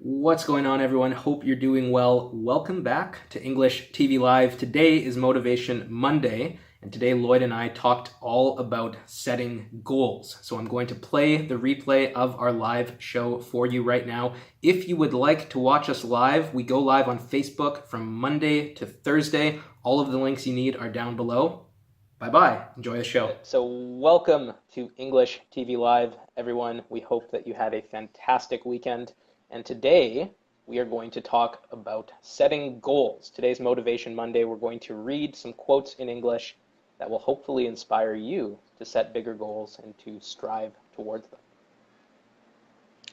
What's going on, everyone? Hope you're doing well. Welcome back to English TV Live. Today is Motivation Monday, and today Lloyd and I talked all about setting goals. So I'm going to play the replay of our live show for you right now. If you would like to watch us live, we go live on Facebook from Monday to Thursday. All of the links you need are down below. Bye-bye. Enjoy the show. So welcome to English TV Live, everyone. We hope that you had a fantastic weekend. And today we are going to talk about setting goals. Today's Motivation Monday, we're going to read some quotes in English that will hopefully inspire you to set bigger goals and to strive towards them.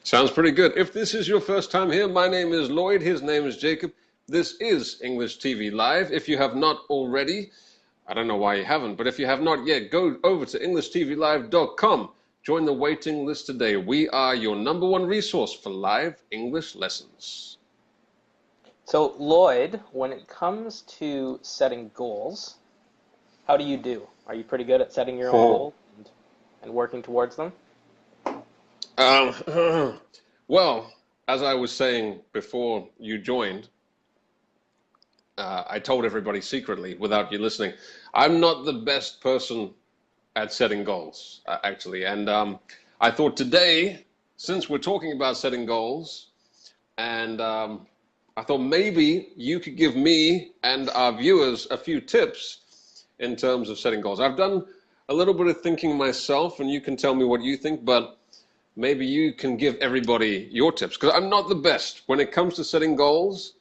Sounds pretty good. If this is your first time here, my name is Lloyd. His name is Jacob. This is English TV Live. If you have not already, I don't know why you haven't, but if you have not yet, go over to EnglishTVLive.com. Join the waiting list today. We are your #1 resource for live English lessons. So, Lloyd, when it comes to setting goals, how do you do? Are you pretty good at setting your own goals and working towards them? Well, as I was saying before you joined, I told everybody secretly without you listening, I'm not the best person at setting goals, actually. And I thought today, since we're talking about setting goals, and I thought maybe you could give me and our viewers a few tips in terms of setting goals. I've done a little bit of thinking myself, and you can tell me what you think, but maybe you can give everybody your tips, because I'm not the best. When it comes to setting goals,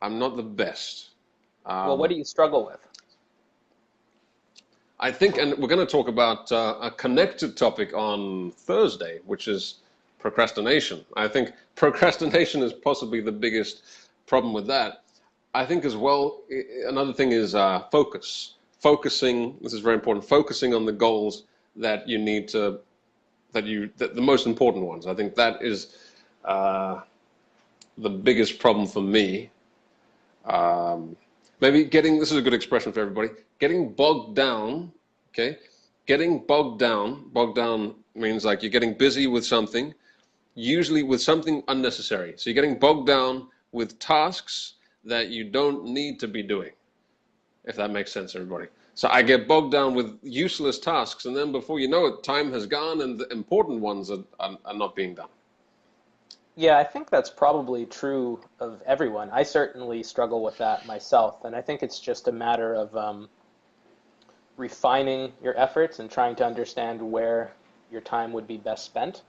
I'm not the best. Well, what do you struggle with? I think, and we're going to talk about a connected topic on Thursday, which is procrastination. I think procrastination is possibly the biggest problem with that. I think as well, another thing is focus. Focusing, this is very important, focusing on the goals that you need to, the most important ones. I think that is the biggest problem for me. Maybe this is a good expression for everybody, getting bogged down, okay? Getting bogged down means like you're getting busy with something, usually with something unnecessary. So you're getting bogged down with tasks that you don't need to be doing, if that makes sense, everybody. So I get bogged down with useless tasks, and then before you know it, time has gone and the important ones are not being done. Yeah, I think that's probably true of everyone. I certainly struggle with that myself, and I think it's just a matter of refining your efforts and trying to understand where your time would be best spent.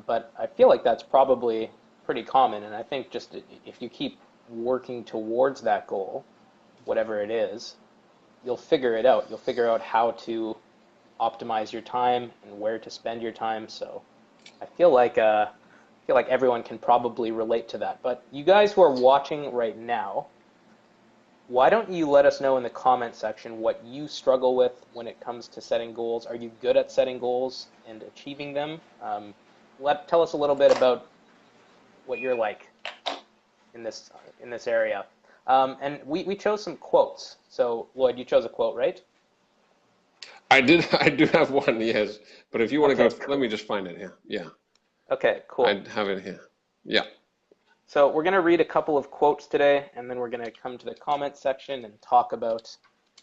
But I feel like that's probably pretty common, and I think just if you keep working towards that goal, whatever it is, you'll figure it out. You'll figure out how to optimize your time and where to spend your time. So I feel like everyone can probably relate to that. But you guys who are watching right now, why don't you let us know in the comment section what you struggle with when it comes to setting goals? Are you good at setting goals and achieving them? Tell us a little bit about what you're like in this area. And we chose some quotes. So Lloyd, you chose a quote, right? I do have one, yes. But if you want to Okay, go, cool. let me just find it here. Yeah. Okay, cool. I have it here. Yeah. So we're going to read a couple of quotes today, and then we're going to come to the comment section and talk about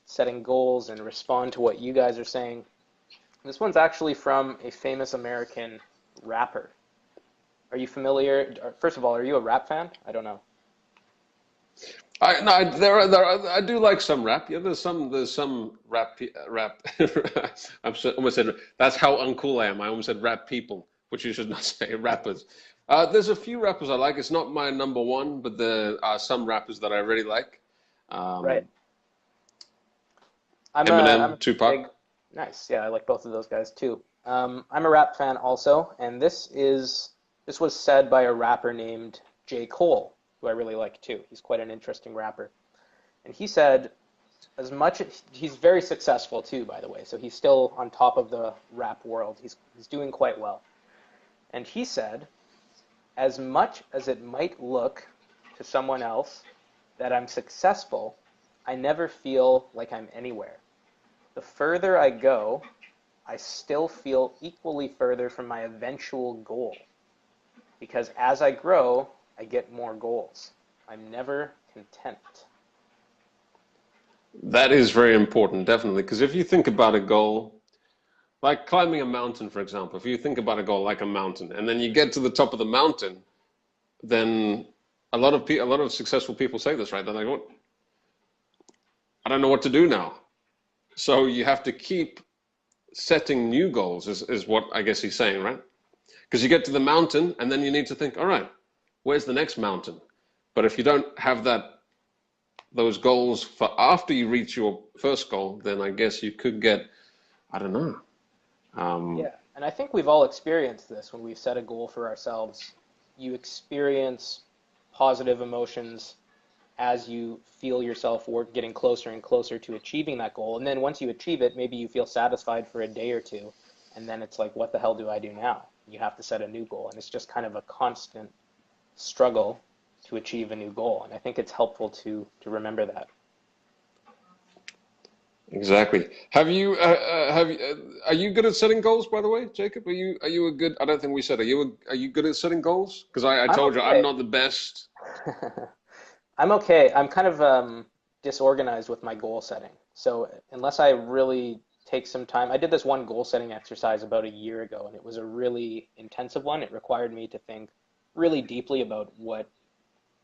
setting goals and respond to what you guys are saying. This one's actually from a famous American rapper. Are you familiar? First of all, are you a rap fan? I don't know. I do like some rap. Yeah, there's some rap. Almost said that's how uncool I am. I almost said rap people, which you should not say, rappers. There's a few rappers I like. It's not my #1, but there are some rappers that I really like. Right. I'm Eminem, a Tupac. big, nice. Yeah, I like both of those guys too. I'm a rap fan also, and this was said by a rapper named J. Cole, who I really like too. He's quite an interesting rapper. And he said, he's very successful too, by the way, so he's still on top of the rap world. He's doing quite well. And he said, as much as it might look to someone else that I'm successful, I never feel like I'm anywhere. The further I go, I still feel equally further from my eventual goal. because as I grow, I get more goals. I'm never content. That is very important, definitely, because if you think about a goal, like climbing a mountain, for example, if you think about a goal like a mountain, and then you get to the top of the mountain, then a lot of successful people say this, right? They're like, "What? I don't know what to do now." So you have to keep setting new goals, is what I guess he's saying, right? Because you get to the mountain, and then you need to think, all right, where's the next mountain? But if you don't have those goals for after you reach your first goal, then I guess you could get, I don't know. Um, Yeah, and I think we've all experienced this when we've set a goal for ourselves. You experience positive emotions as you feel yourself work getting closer and closer to achieving that goal. And then once you achieve it, maybe you feel satisfied for a day or two, and then it's like, what the hell do I do now? You have to set a new goal, and it's just kind of a constant struggle to achieve a new goal. And I think it's helpful to remember that. exactly. Are you good at setting goals, by the way, Jacob? Are you a good, I don't think we said, are you good at setting goals? Because I I'm told you I'm okay. not the best. I'm okay. I'm kind of disorganized with my goal setting. So unless I really take some time, I did this one goal setting exercise about a year ago, and it was a really intensive one. It required me to think really deeply about what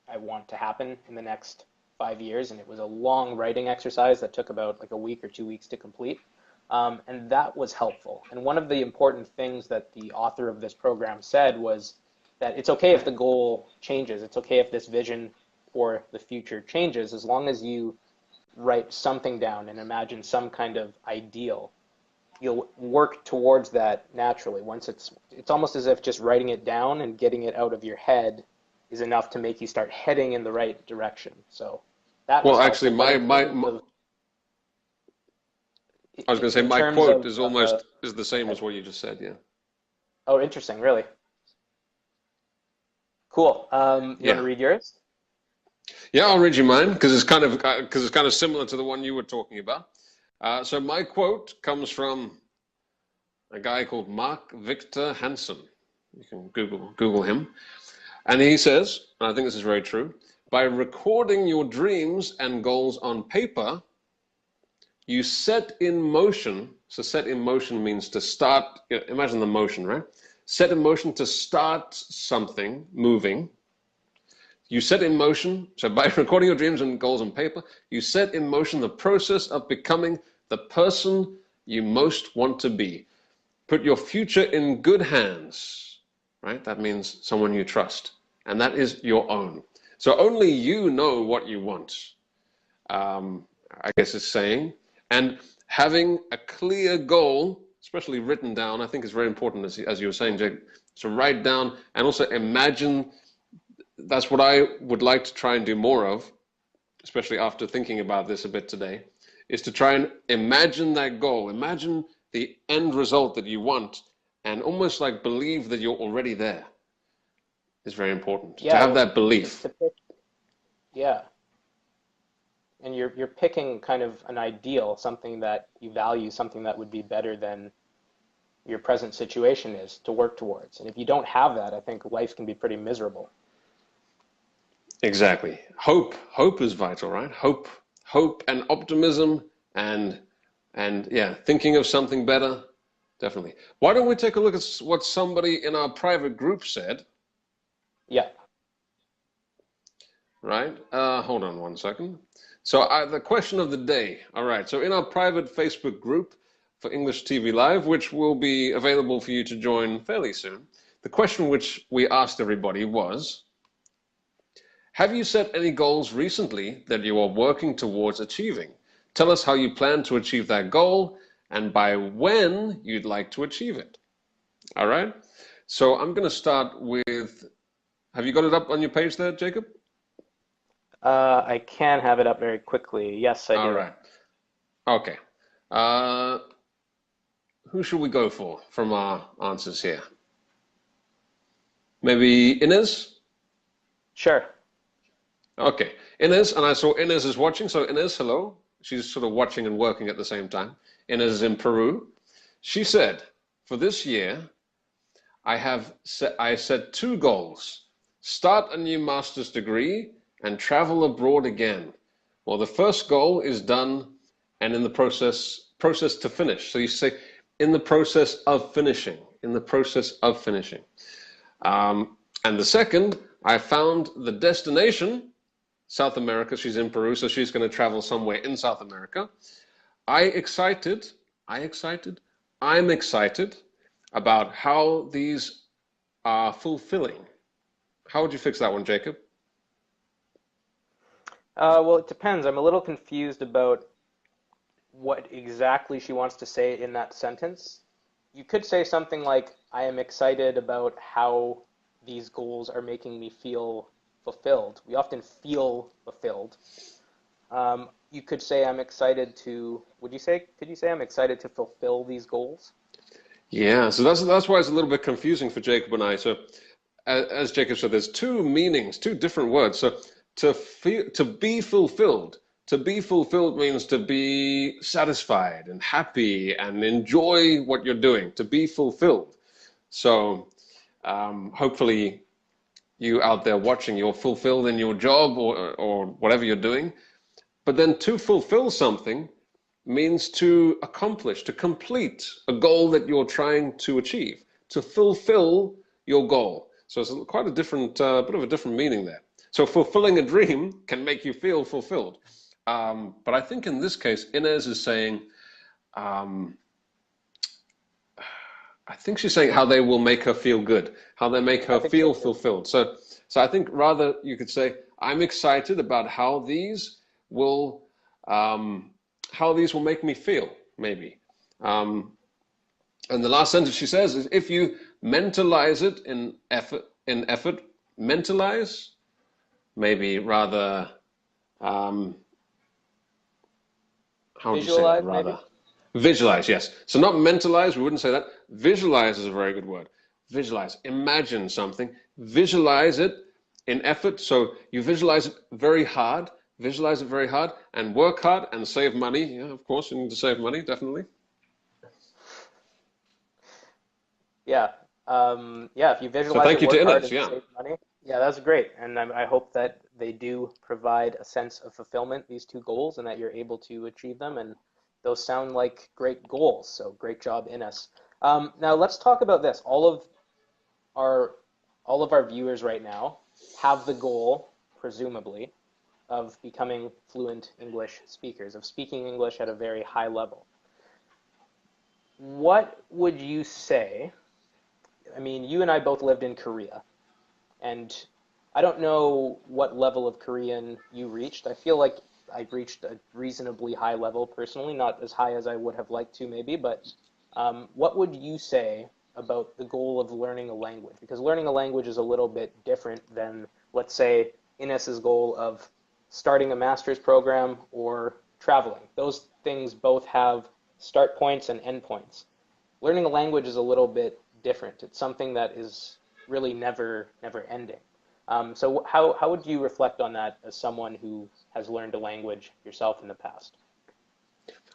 I want to happen in the next 5 years, and it was a long writing exercise that took about like a week or 2 weeks to complete. And that was helpful. And one of the important things that the author of this program said was that it's okay if the goal changes. It's okay if this vision for the future changes, as long as you write something down and imagine some kind of ideal. You'll work towards that naturally. Once it's almost as if just writing it down and getting it out of your head is enough to make you start heading in the right direction. So that was Well, actually, helpful. But in terms of I was going to say in my terms quote of is almost is the go same ahead. as what you just said. Yeah. Oh, interesting. Really cool. You want to Yeah. read yours? Yeah, I'll read you mine because it's kind of similar to the one you were talking about. So my quote comes from a guy called Mark Victor Hansen. You can Google him, and he says, and I think this is very true. By recording your dreams and goals on paper, you set in motion. So set in motion means to start. Imagine the motion, right? Set in motion to start something moving. You set in motion, so by recording your dreams and goals on paper, you set in motion the process of becoming the person you most want to be. Put your future in good hands, right? That means someone you trust, and that is your own. So only you know what you want, I guess it's saying. And having a clear goal, especially written down, I think is very important, as you were saying, Jake. So write down and also imagine. That's what I would like to try and do more of, especially after thinking about this a bit today, is to try and imagine that goal, imagine the end result that you want, and almost like believe that you're already there is very important. To Yeah, have that belief. to pick, yeah, and you're picking kind of an ideal, something that you value, something that would be better than your present situation is to work towards. And if you don't have that, I think life can be pretty miserable. Exactly. Hope is vital, right? Hope and optimism and yeah, thinking of something better, definitely. Why don't we take a look at what somebody in our private group said, Yeah. right? Hold on one second. So the question of the day. All right. So in our private Facebook group for English TV Live, which will be available for you to join fairly soon, the question which we asked everybody was, have you set any goals recently that you are working towards achieving? Tell us how you plan to achieve that goal and by when you'd like to achieve it. All right. So I'm going to start with, have you got it up on your page there, Jacob? I can have it up very quickly. Yes, I All do. right. Okay. Uh, who should we go for from our answers here? Maybe Inez? Sure. Okay. Inez, and I saw Inez is watching. So Inez, hello. She's sort of watching and working at the same time. Inez is in Peru. She said, for this year, I set two goals: start a new master's degree and travel abroad again. Well, the first goal is done, and in the process to finish. So you say in the process of finishing, in the process of finishing. And the second, I found the destination, South America. She's in Peru, so she's going to travel somewhere in South America. I excited, I excited, I'm excited about how these are fulfilling. How would you fix that one, Jacob? Well, it depends. I'm a little confused about what exactly she wants to say in that sentence. You could say something like, I am excited about how these goals are making me feel fulfilled. We often feel fulfilled. You could say, I'm excited to, could you say I'm excited to fulfill these goals? Yeah, so that's why it's a little bit confusing for Jacob and I. So, as Jacob said, there's two meanings, two different words. So, to be fulfilled means to be satisfied and happy and enjoy what you're doing. To be fulfilled. So, hopefully, you out there watching, you're fulfilled in your job or whatever you're doing. But then to fulfill something means to accomplish, to complete a goal that you're trying to achieve, to fulfill your goal. So it's quite a different, bit of a different meaning there. So fulfilling a dream can make you feel fulfilled. But I think in this case, Inez is saying, um, I think she's saying how they will make her feel good, how they make I her think so feel too. fulfilled. So I think rather you could say, I'm excited about will, um, how these will make me feel, maybe. Um, and the last sentence she says is, if you mentalize it in effort, mentalize, maybe rather, um, how would you say that? Visualize, maybe? Rather. Visualize, yes. So not mentalize, we wouldn't say that. Visualize is a very good word. Visualize, imagine something, visualize it in effort. So you visualize it very hard, and work hard and save money. Yeah, of course, you need to save money, definitely. Yeah. Yeah, if you So visualize thank it, you to work hard, Inez. and Yeah. save money, yeah, that's great. And I hope that they do provide a sense of fulfillment, these two goals, and that you're able to achieve them. And those sound like great goals. So great job, Ines. Now let's talk about this. Our all of our viewers right now have the goal, presumably, of becoming fluent English speakers, of speaking English at a very high level. What would you say? I mean, you and I both lived in Korea, and I don't know what level of Korean you reached. I feel like I reached a reasonably high level personally, not as high as I would have liked to maybe, but what would you say about the goal of learning a language? Because learning a language is a little bit different than, let's say, Ines's goal of starting a master's program or traveling. Those things both have start points and end points. Learning a language is a little bit different. It's something that is really never ending. So how would you reflect on that as someone who has learned a language yourself in the past?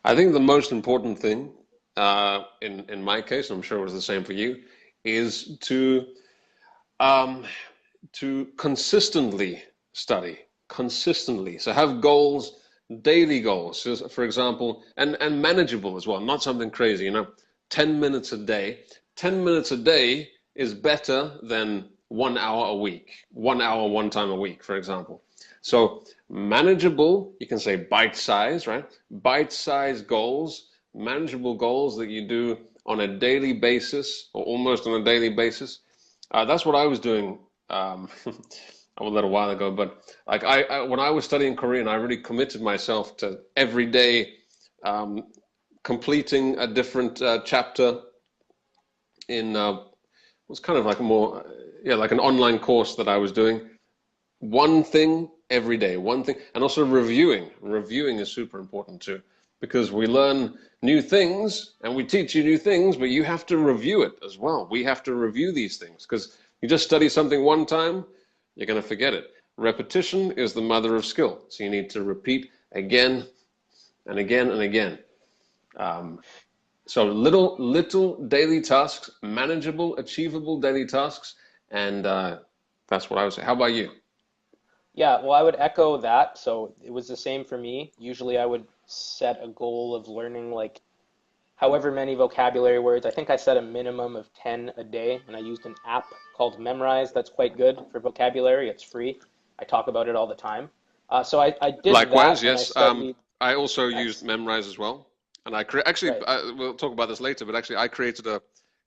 I think the most important thing, in my case, I'm sure it was the same for you, is um, to consistently study, consistently. So have goals, daily goals, so for example, and manageable as well, not something crazy, 10 minutes a day. 10 minutes a day is better than 1 hour a week, 1 hour one time a week, for example. So manageable, you can say bite size, right? Bite size goals, manageable goals that you do on a daily basis or almost on a daily basis. That's what I was doing a little while ago. But like when I was studying Korean, I really committed myself to every day um, completing a different chapter in was kind of like a more yeah, like an online course that I was doing. One thing every day, one thing, and also reviewing. Reviewing is super important too, because we learn new things and we teach you new things, but you have to review it as well. We have to review these things because you just study something one time, you're going to forget it. Repetition is the mother of skill. So you need to repeat again and again and again. Um, So little daily tasks, manageable, achievable daily tasks, and that's what I would say. How about you? Yeah, well, I would echo that. So it was the same for me. Usually I would set a goal of learning like however many vocabulary words. I think I set a minimum of 10 a day, and I used an app called Memrise that's quite good for vocabulary. It's free. I talk about it all the time. So I did Likewise, that, and I yes. studied. I also used Nice. Memrise as well, and actually Right. we'll talk about this later. But actually, I created a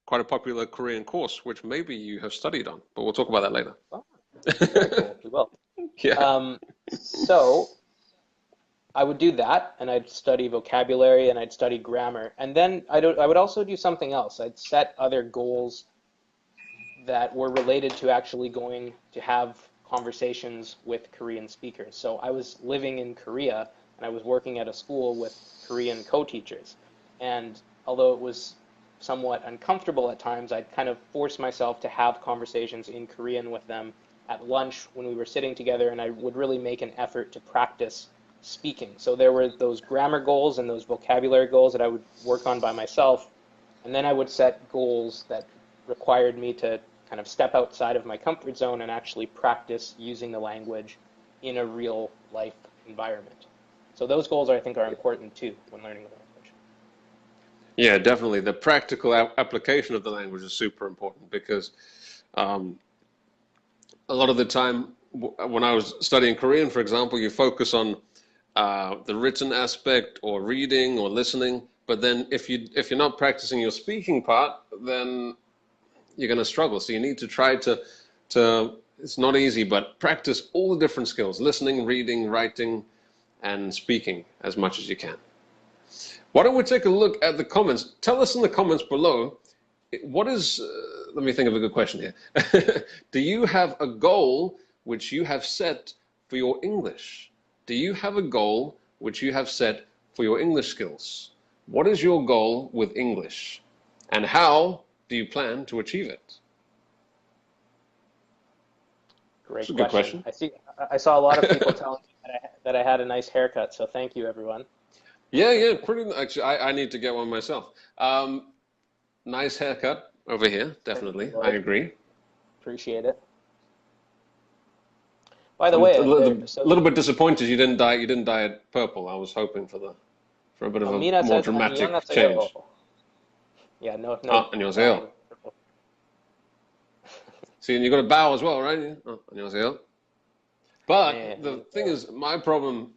quite a popular Korean course, which maybe you have studied on. But we'll talk about that later. Well, very cool. We will. Yeah. So I would do that, and I'd study vocabulary and I'd study grammar, and then I would also do something else. I'd set other goals that were related to actually going to have conversations with Korean speakers. So I was living in Korea and I was working at a school with Korean co-teachers. And although it was somewhat uncomfortable at times, I'd kind of force myself to have conversations in Korean with them at lunch when we were sitting together, and I would really make an effort to practice speaking. So there were those grammar goals and those vocabulary goals that I would work on by myself, and then I would set goals that required me to kind of step outside of my comfort zone and actually practice using the language in a real life environment. So those goals I think are important too when learning a language. Yeah, definitely. The practical application of the language is super important because um, a lot of the time, when I was studying Korean, for example, you focus on the written aspect or reading or listening. But then if you're not practicing your speaking part, then you're going to struggle. So you need to try to it's not easy, but practice all the different skills: listening, reading, writing, and speaking as much as you can. Why don't we take a look at the comments? Tell us in the comments below, what is, let me think of a good question here. Do you have a goal which you have set for your English? Do you have a goal which you have set for your English skills? What is your goal with English? And how do you plan to achieve it? It's Great a good question. question. I saw a lot of people telling me that I had a nice haircut, so thank you everyone. Yeah, yeah, pretty much. I need to get one myself. Nice haircut over here, Thank you, definitely. I Lloyd. agree. Appreciate it. By the I'm way, a little bit disappointed you didn't dye it purple. I was hoping for a bit of a more dramatic 안녕하세요. change. Yeah, no Ah, 안녕하세요. dyeing. See, and you got a bow as well, right? Oh, 안녕하세요. But 네, the thing 안녕하세요. is, my problem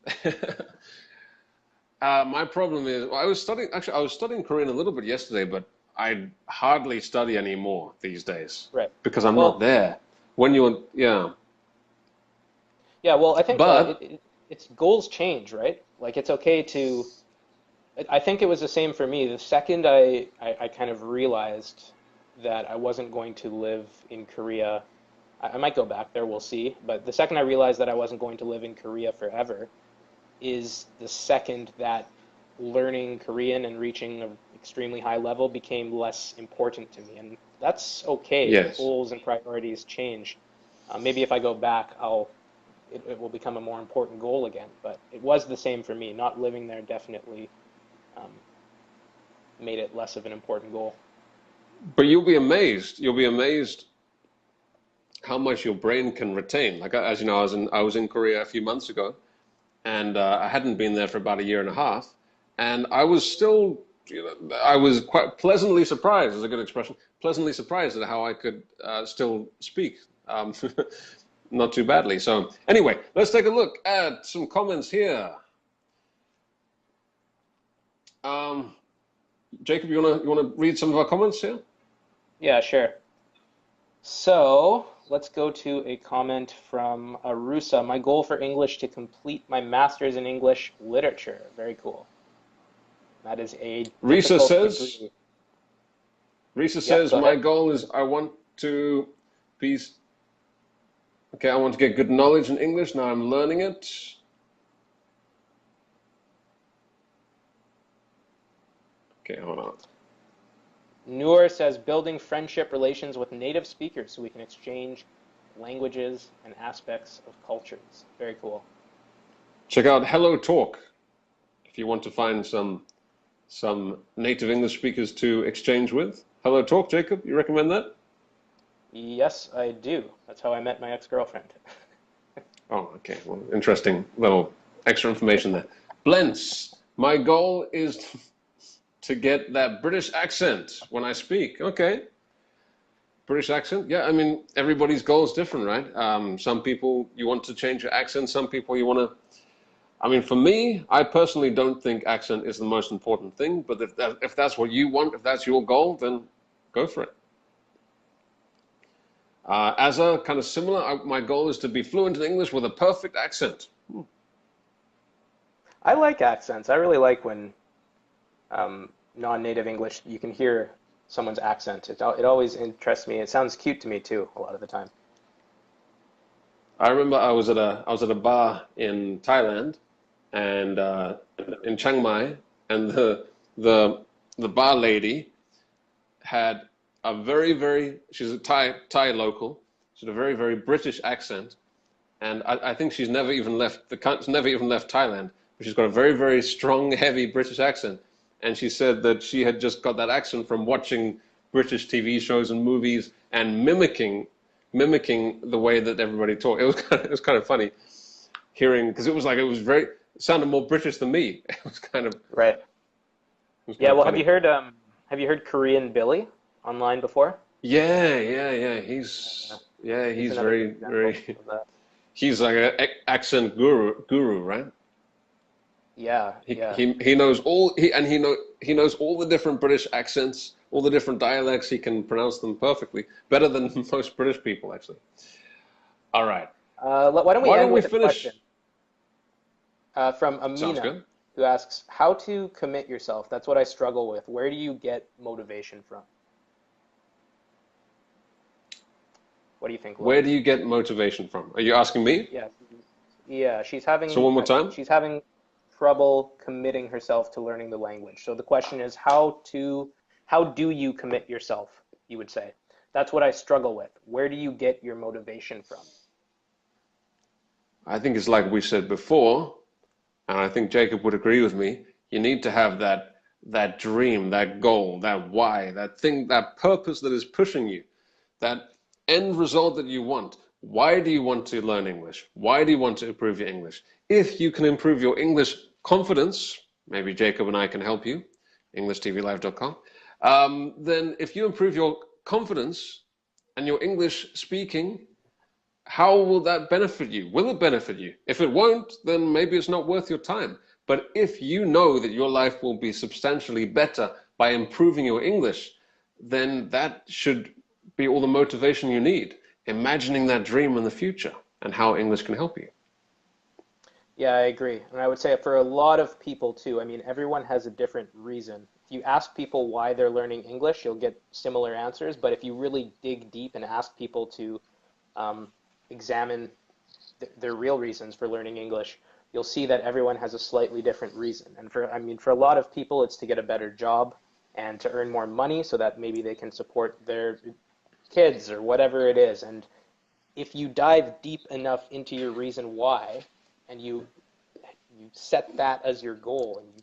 is, well, I was studying Korean a little bit yesterday, but I hardly study anymore these days Right. because I'm not Well, there. Yeah. yeah, well, I think But it's goals change, right? Like it's okay to. I think it was the same for me. The second I kind of realized that I wasn't going to live in Korea, I might go back there, we'll see. But the second I realized that I wasn't going to live in Korea forever is the second that learning Korean and reaching an extremely high level became less important to me. And that's okay. yes. Goals and priorities change. Maybe if I go back, it will become a more important goal again. But it was the same for me. Not living there definitely um, made it less of an important goal. But you'll be amazed. You'll be amazed how much your brain can retain. Like as you know, I was in Korea a few months ago, and I hadn't been there for about a year and a half, and I was still, I was quite pleasantly surprised. Is a good expression. Pleasantly surprised at how I could still speak, not too badly. So anyway, let's take a look at some comments here. Um, Jacob, you wanna read some of our comments here? Yeah, sure. So let's go to a comment from Arusa. My goal for English to complete my master's in English literature. Very cool. That is a Risa difficult says, degree. Risa Yep, says, go my ahead. goal is I want to be, okay, I want to get good knowledge in English. Now I'm learning it. Okay, hold on. Noor says building friendship relations with native speakers so we can exchange languages and aspects of cultures. Very cool. Check out Hello Talk if you want to find some native English speakers to exchange with. Hello Talk, Jacob, you recommend that? Yes, I do. That's how I met my ex-girlfriend. Oh, okay. Well, interesting little extra information there. Blends. My goal is to get that British accent when I speak. Okay. British accent? Yeah, I mean, everybody's goal is different, right? Some people you want to change your accent, some people you want to. I mean, for me, I personally don't think accent is the most important thing, but if that's what you want, if that's your goal, then go for it. As a kind of similar, my goal is to be fluent in English with a perfect accent. I like accents. I really like when non-native English, you can hear someone's accent. It always interests me. It sounds cute to me too, a lot of the time. I remember I was at a bar in Thailand and in Chiang Mai, and the bar lady had a very she's a Thai local. She had a very British accent, and I think she's never even left Thailand, but she's got a very strong, heavy British accent. And she said that she had just got that accent from watching British TV shows and movies and mimicking the way that everybody talked. It was kind of funny hearing because it sounded more British than me. It was kind of Right. it was kind Yeah, of well, funny. have you heard Korean Billy online before? Yeah. Uh, he's He's another good example very. of that. He's like an accent guru, right? Yeah, He yeah. he he knows all he knows all the different British accents, all the different dialects. He can pronounce them perfectly, better than most British people, actually. All right. Why don't we Why end don't we with a question finish? from Sounds Amina, good. who asks, "How to commit yourself? That's what I struggle with. Where do you get motivation from?" What do you think, Where Lloyd? do you get motivation from? Are you asking me? Yeah, yeah. So one more time. She's having trouble committing herself to learning the language. So the question is, how do you commit yourself? You would say. That's what I struggle with. Where do you get your motivation from? I think it's like we said before, and I think Jacob would agree with me. You need to have that dream, that goal, that why, that thing, that purpose that is pushing you, that end result that you want. Why do you want to learn English? Why do you want to improve your English? If you can improve your English confidence, maybe Jacob and I can help you, EnglishTVLive.com. Then if you improve your confidence and your English speaking, how will that benefit you? Will it benefit you? If it won't, then maybe it's not worth your time. But if you know that your life will be substantially better by improving your English, then that should be all the motivation you need. Imagining that dream in the future and how English can help you. Yeah, I agree. And I would say for a lot of people too, I mean, everyone has a different reason. If you ask people why they're learning English, you'll get similar answers. But if you really dig deep and ask people to um, examine their real reasons for learning English, you'll see that everyone has a slightly different reason. And I mean, for a lot of people, it's to get a better job and to earn more money so that maybe they can support their kids or whatever it is. And if you dive deep enough into your reason why, and you set that as your goal, and you,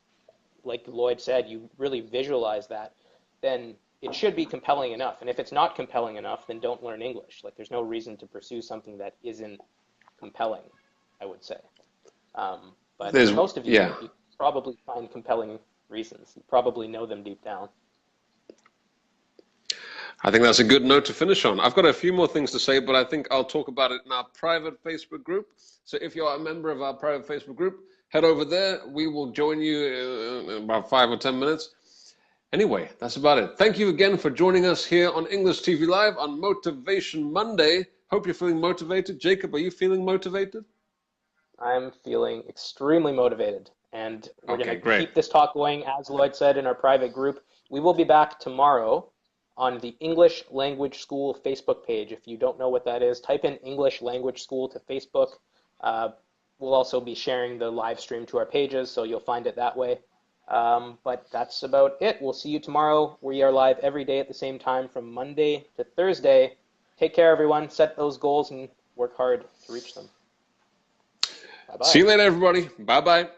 like Lloyd said, you really visualize that, then it should be compelling enough. And if it's not compelling enough, then don't learn English. Like there's no reason to pursue something that isn't compelling, I would say. But for There's, most of yeah, you probably find compelling reasons. You probably know them deep down. I think that's a good note to finish on. I've got a few more things to say, but I think I'll talk about it in our private Facebook group. So if you're a member of our private Facebook group, head over there. We will join you in about 5 or 10 minutes. Anyway, that's about it. Thank you again for joining us here on English TV Live on Motivation Monday. Hope you're feeling motivated. Jacob, are you feeling motivated? I'm feeling extremely motivated, and we're going Okay, to great. keep this talk going, as Lloyd said, in our private group. We will be back tomorrow on the English Language School Facebook page. If you don't know what that is, type in English Language School to Facebook. Uh, we'll also be sharing the live stream to our pages, so you'll find it that way. But that's about it. We'll see you tomorrow. We are live every day at the same time from Monday to Thursday. Take care, everyone. Set those goals and work hard to reach them. See Bye-bye. you later, everybody. Bye bye.